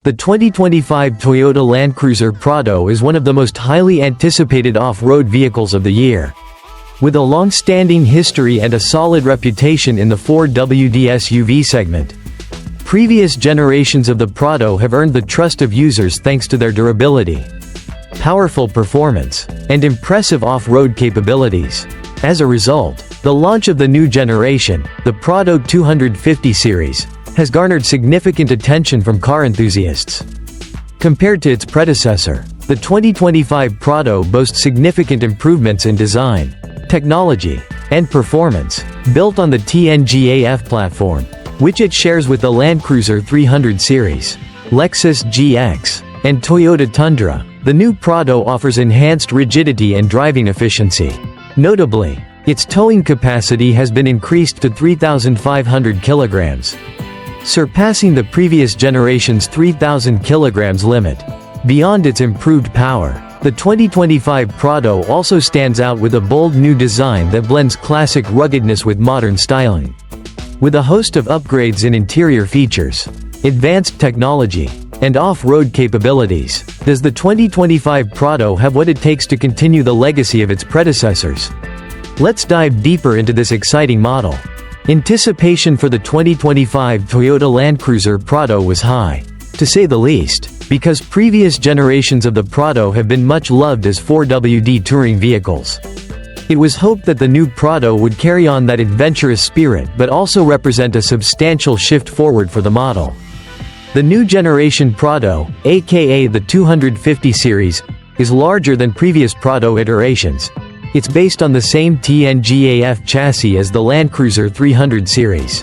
The 2025 Toyota LandCruiser Prado is one of the most highly anticipated off-road vehicles of the year. With a long-standing history and a solid reputation in the 4WD SUV segment, previous generations of the Prado have earned the trust of users thanks to their durability, powerful performance, and impressive off-road capabilities. As a result, the launch of the new generation, the Prado 250 series, has garnered significant attention from car enthusiasts. Compared to its predecessor, the 2025 Prado boasts significant improvements in design, technology, and performance, built on the TNGA-F platform, which it shares with the LandCruiser 300 series, Lexus GX, and Toyota Tundra. The new Prado offers enhanced rigidity and driving efficiency. Notably, its towing capacity has been increased to 3,500 kilograms, surpassing the previous generation's 3,000 kilograms limit. Beyond its improved power, the 2025 Prado also stands out with a bold new design that blends classic ruggedness with modern styling. With a host of upgrades in interior features, advanced technology, and off-road capabilities, does the 2025 Prado have what it takes to continue the legacy of its predecessors? Let's dive deeper into this exciting model. Anticipation for the 2025 Toyota LandCruiser Prado was high, to say the least, because previous generations of the Prado have been much loved as 4WD touring vehicles. It was hoped that the new Prado would carry on that adventurous spirit but also represent a substantial shift forward for the model. The new generation Prado, aka the 250 series, is larger than previous Prado iterations. It's based on the same TNGA-F chassis as the LandCruiser 300 series,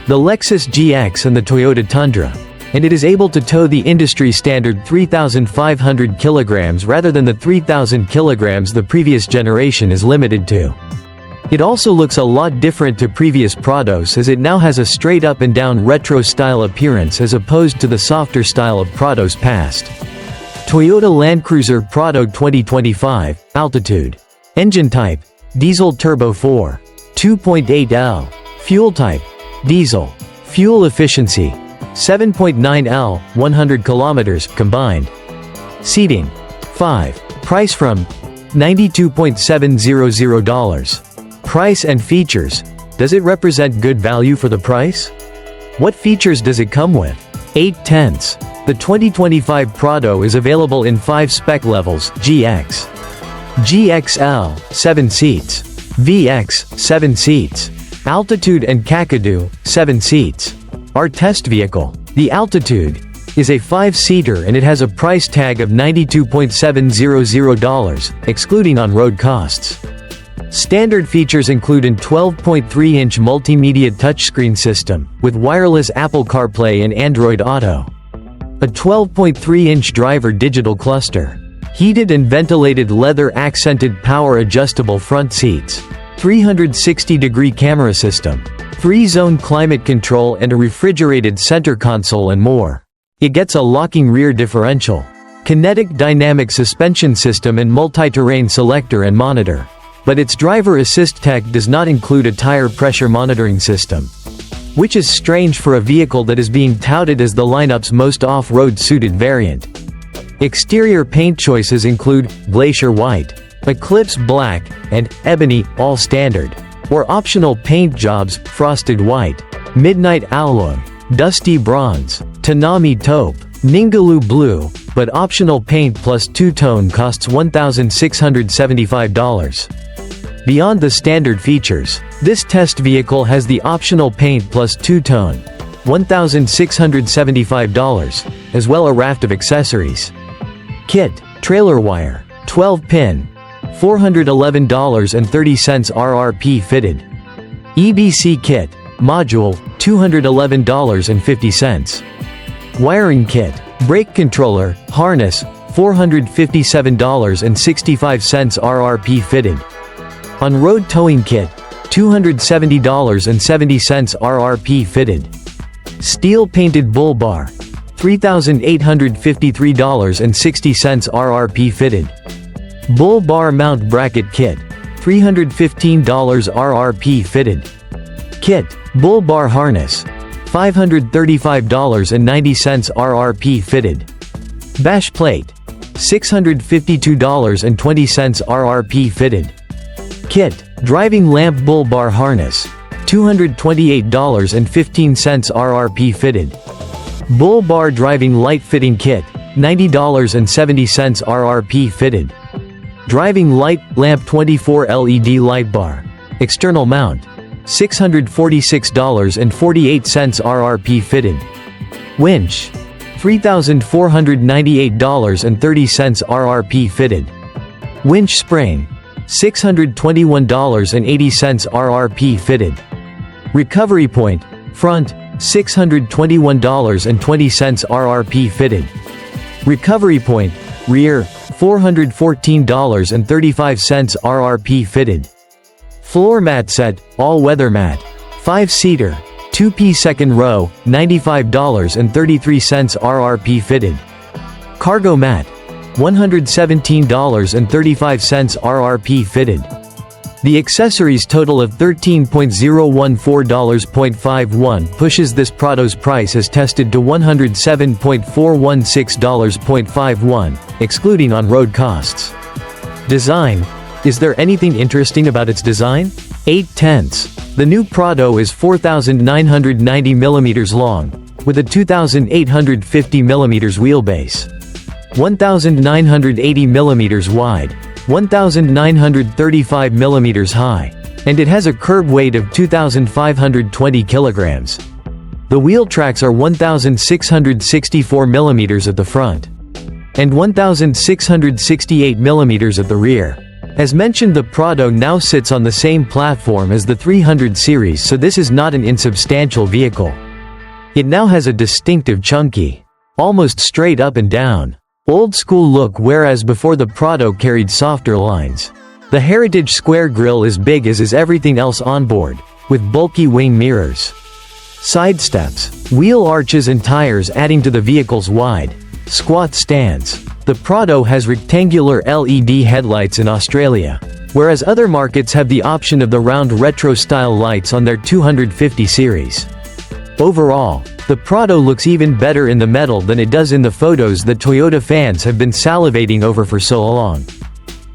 the Lexus GX and the Toyota Tundra, and it is able to tow the industry-standard 3,500 kilograms rather than the 3,000 kilograms the previous generation is limited to. It also looks a lot different to previous Prados as it now has a straight-up-and-down retro-style appearance as opposed to the softer style of Prados past. Toyota LandCruiser Prado 2025, Altitude. Engine type, diesel turbo 4. 2.8 L. Fuel type, diesel. Fuel efficiency, 7.9 L, 100 kilometers, combined. Seating, 5. Price from $92,700. Price and features. Does it represent good value for the price? What features does it come with? 8/10. The 2025 Prado is available in 5 spec levels: GX, GXL, 7 seats, VX, 7 seats, Altitude and Kakadu, 7 seats. Our test vehicle, the Altitude, is a 5-seater and it has a price tag of $92,700, excluding on-road costs. Standard features include an 12.3-inch multimedia touchscreen system, with wireless Apple CarPlay and Android Auto, a 12.3-inch driver digital cluster, heated and ventilated leather-accented power-adjustable front seats, 360-degree camera system, 3-zone climate control and a refrigerated center console and more. It gets a locking rear differential, kinetic dynamic suspension system and multi-terrain selector and monitor. But its driver assist tech does not include a tire pressure monitoring system, which is strange for a vehicle that is being touted as the lineup's most off-road suited variant. Exterior paint choices include Glacier White, Eclipse Black, and Ebony, all standard, or optional paint jobs, Frosted White, Midnight Alloy, Dusty Bronze, Tanami Taupe, Ningaloo Blue, but optional paint plus two-tone costs $1,675. Beyond the standard features, this test vehicle has the optional paint plus two-tone, $1,675, as well a raft of accessories. Kit, trailer wire, 12-pin, $411.30 RRP fitted. EBC kit, module, $211.50. Wiring kit, brake controller, harness, $457.65 RRP fitted. On-road towing kit, $270.70 RRP fitted. Steel-painted bull bar, $3,853.60 RRP fitted. Bull bar mount bracket kit, $315 RRP fitted. Kit, bull bar harness, $535.90 RRP fitted. Bash plate, $652.20 RRP fitted. Kit, driving lamp bull bar harness, $228.15 RRP fitted. Bull bar driving light fitting kit, $90.70 RRP fitted. Driving light lamp 24 LED light bar, external mount, $646.48 RRP fitted. Winch, $3,498.30 RRP fitted. Winch spring, $621.80 RRP fitted. Recovery point, front, $621.20 RRP fitted. Recovery point, rear, $414.35 RRP fitted. Floor mat set, all-weather mat, 5-seater, 2P second row, $95.33 RRP fitted. Cargo mat, $117.35 RRP fitted. The accessories total of $13.014.51 pushes this Prado's price as tested to $107.416.51, excluding on-road costs. Design. Is there anything interesting about its design? 8/10. The new Prado is 4,990 mm long, with a 2,850 mm wheelbase. 1,980 mm wide, 1,935 mm high, and it has a curb weight of 2,520 kilograms. The wheel tracks are 1,664 mm at the front, and 1,668 mm at the rear. As mentioned, the Prado now sits on the same platform as the 300 series, so this is not an insubstantial vehicle. It now has a distinctive chunky, almost straight up and down, old-school look, whereas before the Prado carried softer lines. The Heritage square grille is big, as is everything else on board, with bulky wing mirrors, side steps, wheel arches and tires adding to the vehicle's wide, squat stance. The Prado has rectangular LED headlights in Australia, whereas other markets have the option of the round retro-style lights on their 250 series. Overall, the Prado looks even better in the metal than it does in the photos that Toyota fans have been salivating over for so long.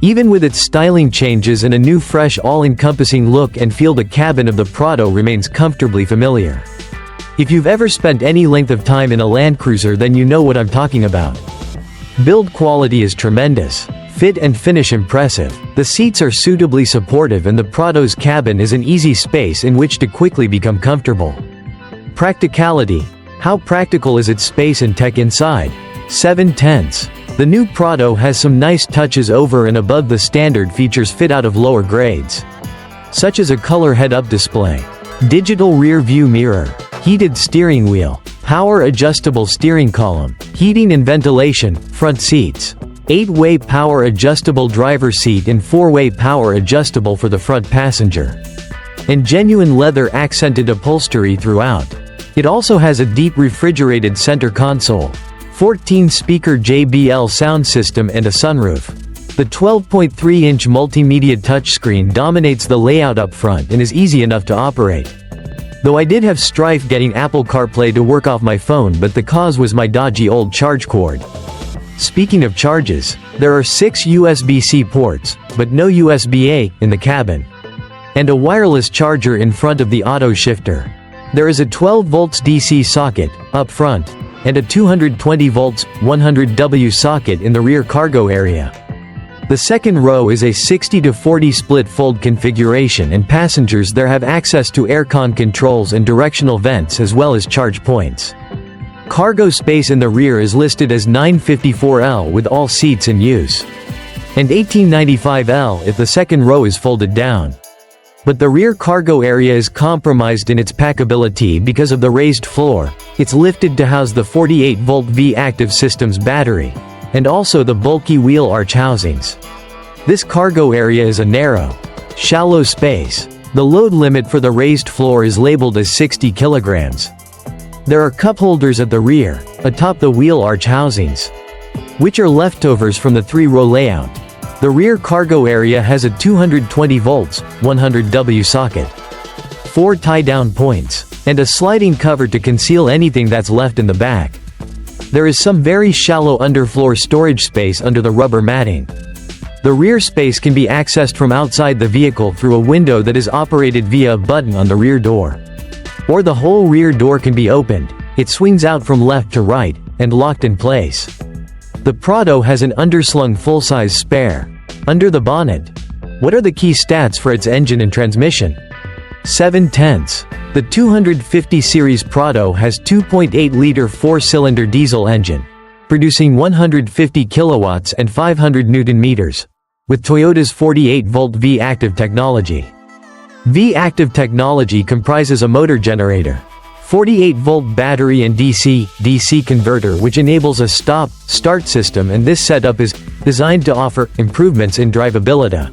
Even with its styling changes and a new fresh all-encompassing look and feel, the cabin of the Prado remains comfortably familiar. If you've ever spent any length of time in a LandCruiser, then you know what I'm talking about. Build quality is tremendous. Fit and finish impressive. The seats are suitably supportive, and the Prado's cabin is an easy space in which to quickly become comfortable. Practicality. How practical is its space and tech inside? 7/10. The new Prado has some nice touches over and above the standard features fit out of lower grades, such as a color head-up display, digital rear view mirror, heated steering wheel, power adjustable steering column, heating and ventilation, front seats, 8-way power adjustable driver seat and 4-way power adjustable for the front passenger, and genuine leather accented upholstery throughout. It also has a deep refrigerated center console, 14-speaker JBL sound system and a sunroof. The 12.3-inch multimedia touchscreen dominates the layout up front and is easy enough to operate. Though I did have strife getting Apple CarPlay to work off my phone, but the cause was my dodgy old charge cord. Speaking of charges, there are 6 USB-C ports, but no USB-A, in the cabin, and a wireless charger in front of the auto shifter. There is a 12 volts DC socket, up front, and a 220 volts, 100W socket in the rear cargo area. The second row is a 60-40 split fold configuration, and passengers there have access to aircon controls and directional vents as well as charge points. Cargo space in the rear is listed as 954L with all seats in use, and 1895L if the second row is folded down. But the rear cargo area is compromised in its packability because of the raised floor. It's lifted to house the 48-volt V-Active Systems battery, and also the bulky wheel arch housings. This cargo area is a narrow, shallow space. The load limit for the raised floor is labeled as 60 kilograms. There are cup holders at the rear, atop the wheel arch housings, which are leftovers from the 3-row layout. The rear cargo area has a 220 volts, 100W socket, 4 tie-down points, and a sliding cover to conceal anything that's left in the back. There is some very shallow underfloor storage space under the rubber matting. The rear space can be accessed from outside the vehicle through a window that is operated via a button on the rear door. Or the whole rear door can be opened. It swings out from left to right, and locked in place. The Prado has an underslung full-size spare. Under the bonnet. What are the key stats for its engine and transmission? 7/10. The 250 series Prado has 2.8-liter 4-cylinder diesel engine, producing 150 kilowatts and 500 Nm, with Toyota's 48-volt V-active technology. V-active technology comprises a motor generator, 48-volt battery and DC-DC converter which enables a stop-start system, and this setup is designed to offer improvements in drivability,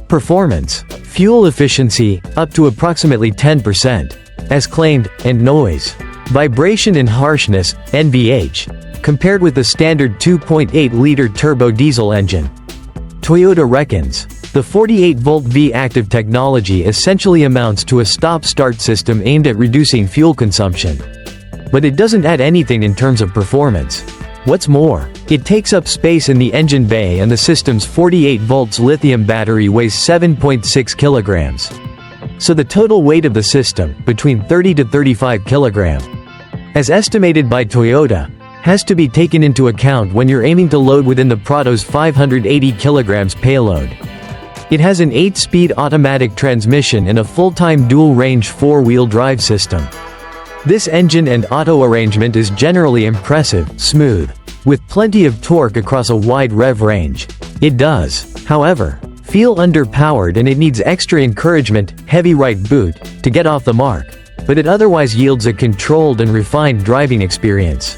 performance, fuel efficiency, up to approximately 10%, as claimed, and noise, vibration and harshness, NVH, compared with the standard 2.8-liter turbo diesel engine. Toyota reckons, the 48-volt V-active technology essentially amounts to a stop-start system aimed at reducing fuel consumption. But it doesn't add anything in terms of performance. What's more, it takes up space in the engine bay, and the system's 48-volt lithium battery weighs 7.6 kilograms. So the total weight of the system, between 30 to 35 kilograms, as estimated by Toyota, has to be taken into account when you're aiming to load within the Prado's 580 kilograms payload. It has an 8-speed automatic transmission and a full-time dual-range 4-wheel drive system. This engine and auto arrangement is generally impressive, smooth, with plenty of torque across a wide rev range. It does, however, feel underpowered, and it needs extra encouragement, heavy right boot, to get off the mark, but it otherwise yields a controlled and refined driving experience,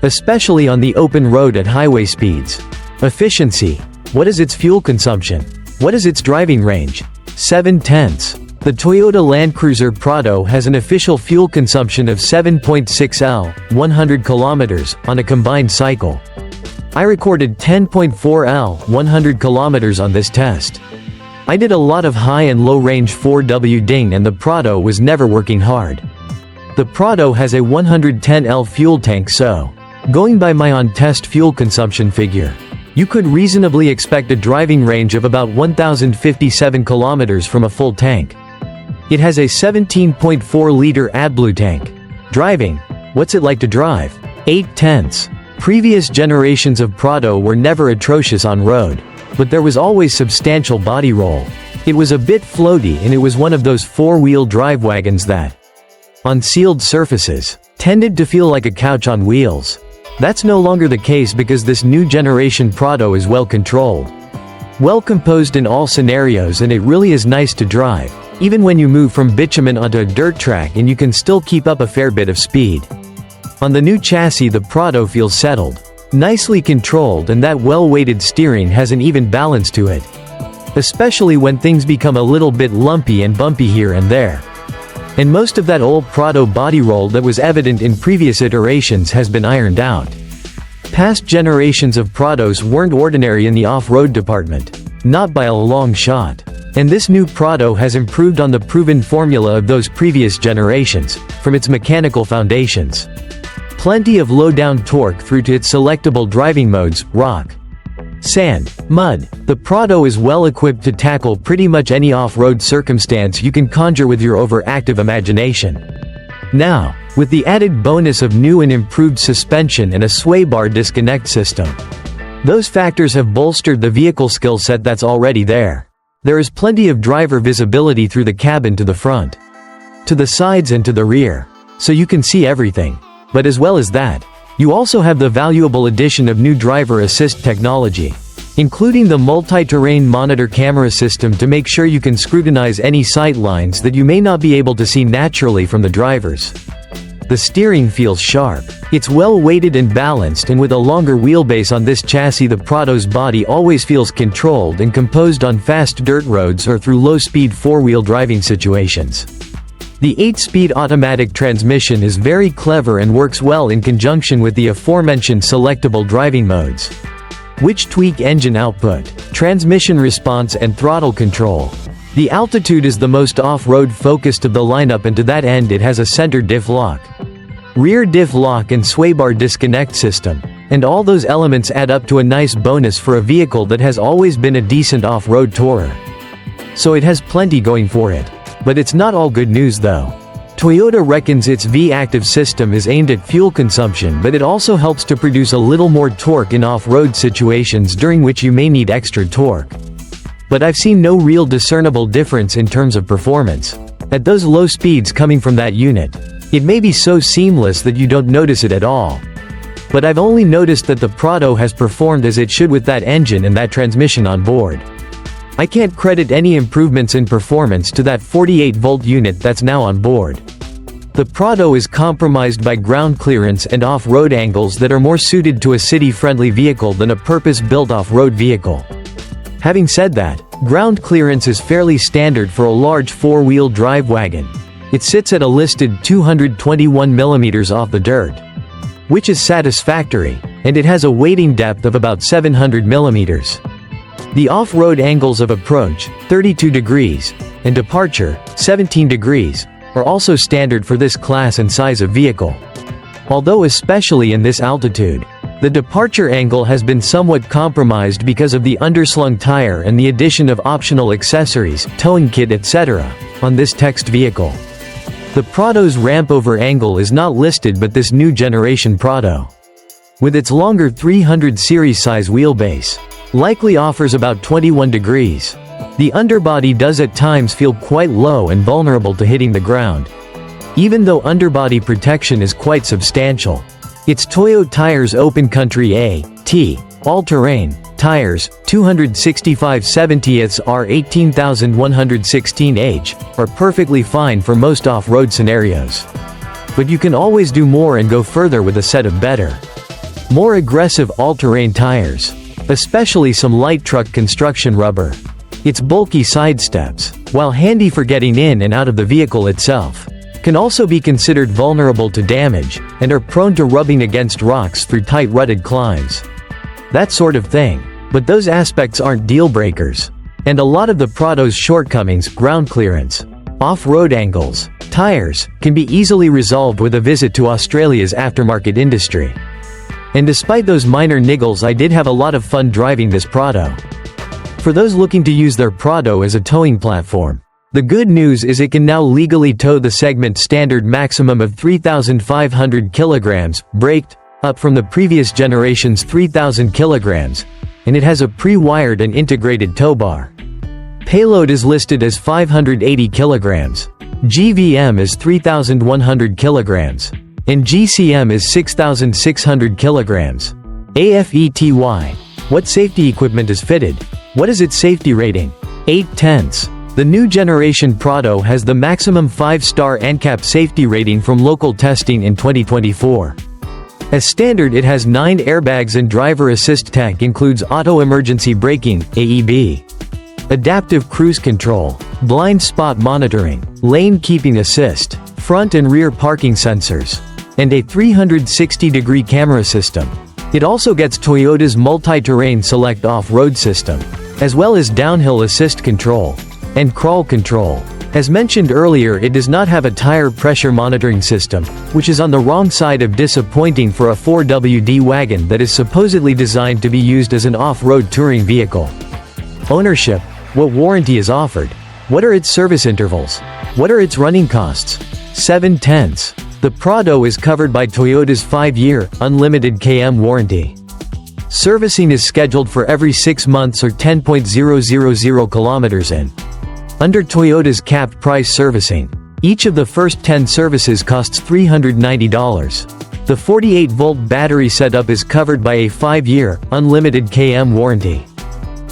especially on the open road at highway speeds. Efficiency. What is its fuel consumption? What is its driving range? 7/10. The Toyota LandCruiser Prado has an official fuel consumption of 7.6 L, 100 kilometers, on a combined cycle. I recorded 10.4 L, 100 kilometers on this test. I did a lot of high and low range 4W ding, and the Prado was never working hard. The Prado has a 110 L fuel tank, so, going by my on-test fuel consumption figure, you could reasonably expect a driving range of about 1,057 kilometers from a full tank. It has a 17.4-liter AdBlue tank. Driving. What's it like to drive? 8/10. Previous generations of Prado were never atrocious on road, but there was always substantial body roll. It was a bit floaty, and it was one of those 4-wheel drive wagons that, on sealed surfaces, tended to feel like a couch on wheels. That's no longer the case because this new generation Prado is well controlled, well composed in all scenarios, and it really is nice to drive, even when you move from bitumen onto a dirt track, and you can still keep up a fair bit of speed. On the new chassis, the Prado feels settled, nicely controlled, and that well-weighted steering has an even balance to it, especially when things become a little bit lumpy and bumpy here and there. And most of that old Prado body roll that was evident in previous iterations has been ironed out. Past generations of Prados weren't ordinary in the off-road department, not by a long shot. And this new Prado has improved on the proven formula of those previous generations, from its mechanical foundations. Plenty of low-down torque through to its selectable driving modes, rock, sand, mud. The Prado is well equipped to tackle pretty much any off-road circumstance you can conjure with your overactive imagination. Now, with the added bonus of new and improved suspension and a sway bar disconnect system, those factors have bolstered the vehicle skill set that's already there. There is plenty of driver visibility through the cabin to the front, to the sides, and to the rear, so you can see everything. But as well as that, you also have the valuable addition of new driver assist technology, including the multi-terrain monitor camera system to make sure you can scrutinize any sight lines that you may not be able to see naturally from the drivers. The steering feels sharp. It's well weighted and balanced, and with a longer wheelbase on this chassis, the Prado's body always feels controlled and composed on fast dirt roads or through low-speed four-wheel driving situations. The 8-speed automatic transmission is very clever and works well in conjunction with the aforementioned selectable driving modes, which tweak engine output, transmission response, and throttle control. The Altitude is the most off-road focused of the lineup, and to that end it has a center diff lock, rear diff lock and sway bar disconnect system. And all those elements add up to a nice bonus for a vehicle that has always been a decent off-road tourer. So it has plenty going for it. But it's not all good news though. Toyota reckons its V-Active system is aimed at fuel consumption, but it also helps to produce a little more torque in off-road situations during which you may need extra torque. But I've seen no real discernible difference in terms of performance. At those low speeds coming from that unit, it may be so seamless that you don't notice it at all. But I've only noticed that the Prado has performed as it should with that engine and that transmission on board. I can't credit any improvements in performance to that 48-volt unit that's now on board. The Prado is compromised by ground clearance and off-road angles that are more suited to a city-friendly vehicle than a purpose-built off-road vehicle. Having said that, ground clearance is fairly standard for a large four-wheel drive wagon. It sits at a listed 221 mm off the dirt, which is satisfactory, and it has a wading depth of about 700 mm. The off-road angles of approach, 32 degrees, and departure, 17 degrees, are also standard for this class and size of vehicle. Although especially in this altitude, the departure angle has been somewhat compromised because of the underslung tire and the addition of optional accessories, towing kit etc., on this text vehicle. The Prado's ramp-over angle is not listed, but this new generation Prado, with its longer 300 series size wheelbase, likely offers about 21 degrees. The underbody does at times feel quite low and vulnerable to hitting the ground, even though underbody protection is quite substantial. Its Toyo Tires Open Country A.T. all-terrain tires, 265/70ths R 18,116H, are perfectly fine for most off-road scenarios. But you can always do more and go further with a set of better, more aggressive all-terrain tires, especially some light truck construction rubber. Its bulky side steps, while handy for getting in and out of the vehicle itself, can also be considered vulnerable to damage, and are prone to rubbing against rocks through tight rutted climbs. That sort of thing. But those aspects aren't deal breakers. And a lot of the Prado's shortcomings, ground clearance, off-road angles, tires, can be easily resolved with a visit to Australia's aftermarket industry. And despite those minor niggles, I did have a lot of fun driving this Prado. For those looking to use their Prado as a towing platform, the good news is it can now legally tow the segment standard maximum of 3,500 kilograms, braked, up from the previous generation's 3,000 kilograms, and it has a pre-wired and integrated tow bar. Payload is listed as 580 kilograms, GVM is 3,100 kilograms, and GCM is 6,600 kilograms. AFETY. What safety equipment is fitted? What is its safety rating? 8/10. The new generation Prado has the maximum 5-star NCAP safety rating from local testing in 2024. As standard, it has 9 airbags and driver assist tech includes auto emergency braking, AEB, adaptive cruise control, blind spot monitoring, lane keeping assist, front and rear parking sensors, and a 360-degree camera system. It also gets Toyota's multi-terrain select off-road system, as well as downhill assist control and crawl control. As mentioned earlier, it does not have a tire pressure monitoring system, which is on the wrong side of disappointing for a 4WD wagon that is supposedly designed to be used as an off-road touring vehicle. Ownership. What warranty is offered? What are its service intervals? What are its running costs? 7/10. The Prado is covered by Toyota's 5-year, unlimited KM warranty. Servicing is scheduled for every 6 months or 10,000 kilometers in. Under Toyota's capped price servicing, each of the first 10 services costs $390. The 48-volt battery setup is covered by a 5-year, unlimited KM warranty.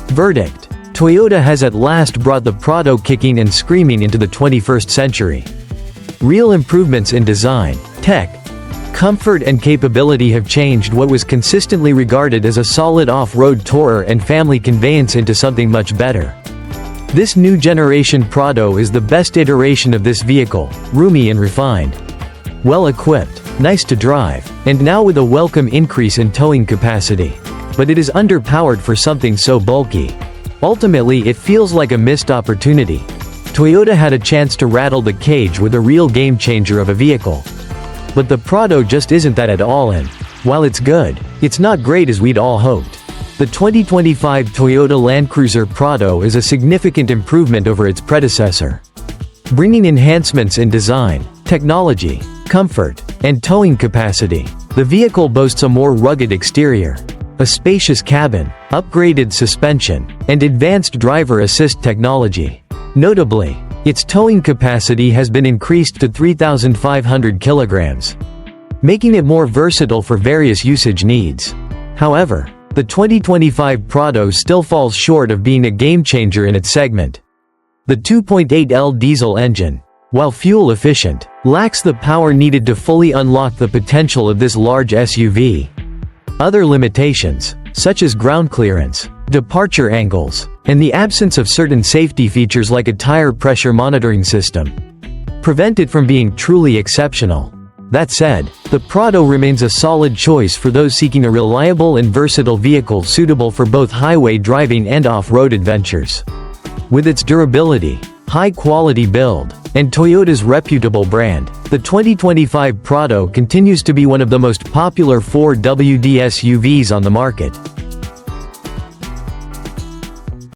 Verdict. Toyota has at last brought the Prado kicking and screaming into the 21st century. Real improvements in design, tech, comfort and capability have changed what was consistently regarded as a solid off-road tourer and family conveyance into something much better. This new generation Prado is the best iteration of this vehicle, roomy and refined, well-equipped, nice to drive, and now with a welcome increase in towing capacity. But it is underpowered for something so bulky. Ultimately, it feels like a missed opportunity. Toyota had a chance to rattle the cage with a real game-changer of a vehicle. But the Prado just isn't that at all, and while it's good, it's not great as we'd all hoped. The 2025 Toyota LandCruiser Prado is a significant improvement over its predecessor. Bringing enhancements in design, technology, comfort, and towing capacity, the vehicle boasts a more rugged exterior, a spacious cabin, upgraded suspension, and advanced driver assist technology. Notably, its towing capacity has been increased to 3,500 kilograms, making it more versatile for various usage needs. However, the 2025 Prado still falls short of being a game-changer in its segment. The 2.8L diesel engine, while fuel-efficient, lacks the power needed to fully unlock the potential of this large SUV. Other limitations, such as ground clearance, departure angles, and the absence of certain safety features like a tire pressure monitoring system, prevent it from being truly exceptional. That said, the Prado remains a solid choice for those seeking a reliable and versatile vehicle suitable for both highway driving and off-road adventures. With its durability, high-quality build, and Toyota's reputable brand, the 2025 Prado continues to be one of the most popular 4WD SUVs on the market.